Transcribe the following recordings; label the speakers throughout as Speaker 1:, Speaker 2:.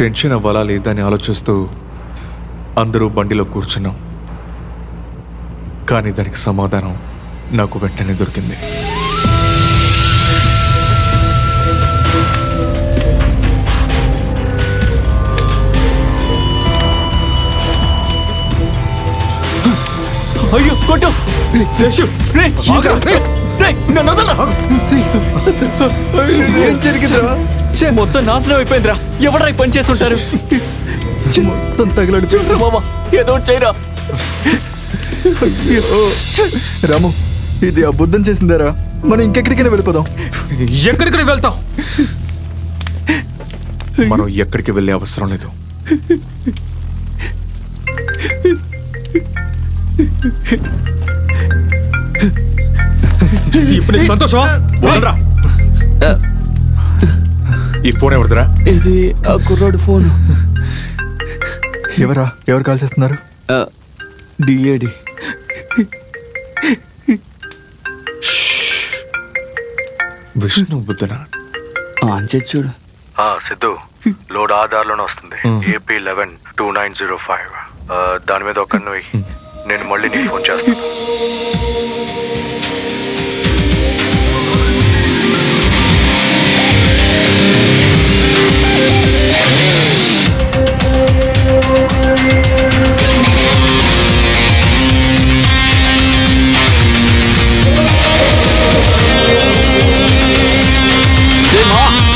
Speaker 1: Tension అవ్వాలా లేదా అని ఆలోచిస్తూ అందరూ బండిలో కూర్చున్నాం. కానీ దానికి సమాధానం నాకు వెంటనే దొరికింది.
Speaker 2: అయ్యో కొట్టు మొత్తం నాశనం అయిపోయిందిరా. ఎవడరా పని చేసి ఉంటారు?
Speaker 3: మొత్తం తగలడు.
Speaker 2: చూడరా బాబా, ఏదో చేయరా.
Speaker 3: రాము, ఇది ఆ బుద్ధం చేసిందారా? మనం ఇంకెక్కడికైనా వెళ్ళిపోదాం.
Speaker 4: ఎక్కడికి వెళ్తాం?
Speaker 1: మనం ఎక్కడికి వెళ్ళే అవసరం లేదు.
Speaker 4: ఇప్పుడు సంతోషం.
Speaker 1: ఈ ఫోన్ ఎవరిదిరా?
Speaker 2: ఇది ఆ కుర్రాడు ఫోన్.
Speaker 3: ఎవరు కాల్ చేస్తున్నారు?
Speaker 2: డిఏడి.
Speaker 1: విష్ణు బుద్ధనా?
Speaker 2: ఆన్ చేసి చూడు.
Speaker 1: సిద్ధు, లోడ్ ఆధార్లోనే వస్తుంది. AP 11-2905. దాని మీద ఒక నేను మళ్ళీ నీకు ఫోన్ చేస్తాను.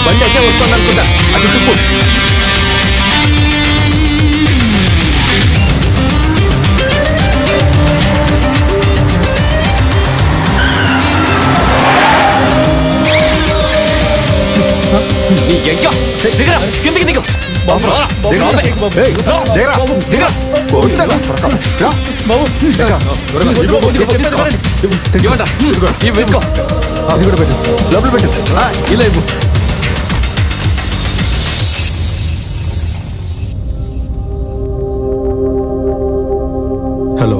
Speaker 2: బండి అయితే వస్తుంది అనుకుంటా. అది తిప్పు. దిగరా, కిందికి దిగు. వేసుకో.
Speaker 3: లోపల పెట్టు.
Speaker 2: ఇలా ఇవ్వు.
Speaker 1: హలో,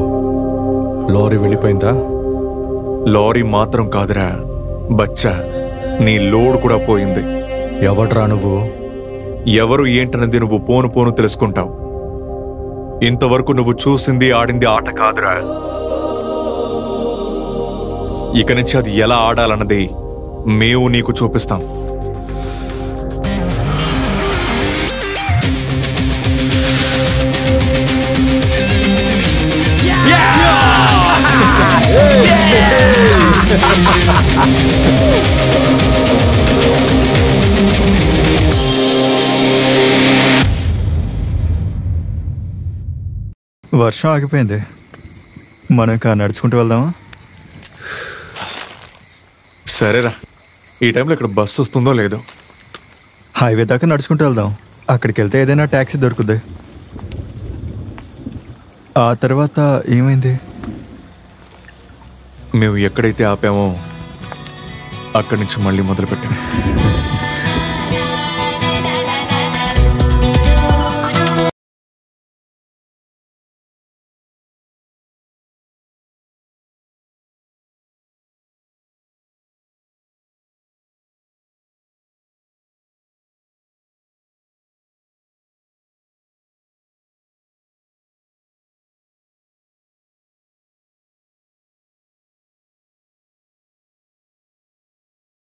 Speaker 1: లారీ వెళ్ళిపోయిందా? లారీ మాత్రం కాదురా బచ్చా, నీ లోడ్ కూడా పోయింది.
Speaker 4: ఎవడ్రా నువ్వు?
Speaker 1: ఎవరు ఏంటన్నది నువ్వు పోను పోను తెలుసుకుంటావు. ఇంతవరకు నువ్వు చూసింది ఆడింది ఆట కాదురా. ఇక నుంచి అది ఎలా ఆడాలన్నది మేము నీకు చూపిస్తాం.
Speaker 3: వర్షం ఆగిపోయింది. మనం ఇంకా నడుచుకుంటూ వెళ్దామా?
Speaker 1: సరేరా, ఈ టైంలో ఇక్కడ బస్సు వస్తుందో లేదో.
Speaker 3: హైవే దాకా నడుచుకుంటూ వెళ్దాం. అక్కడికి వెళ్తే ఏదైనా ట్యాక్సీ దొరుకుద్ది. ఆ తర్వాత ఏమైంది?
Speaker 1: మేము ఎక్కడైతే ఆపామో అక్కడి నుంచి మళ్ళీ మొదలుపెట్టాము.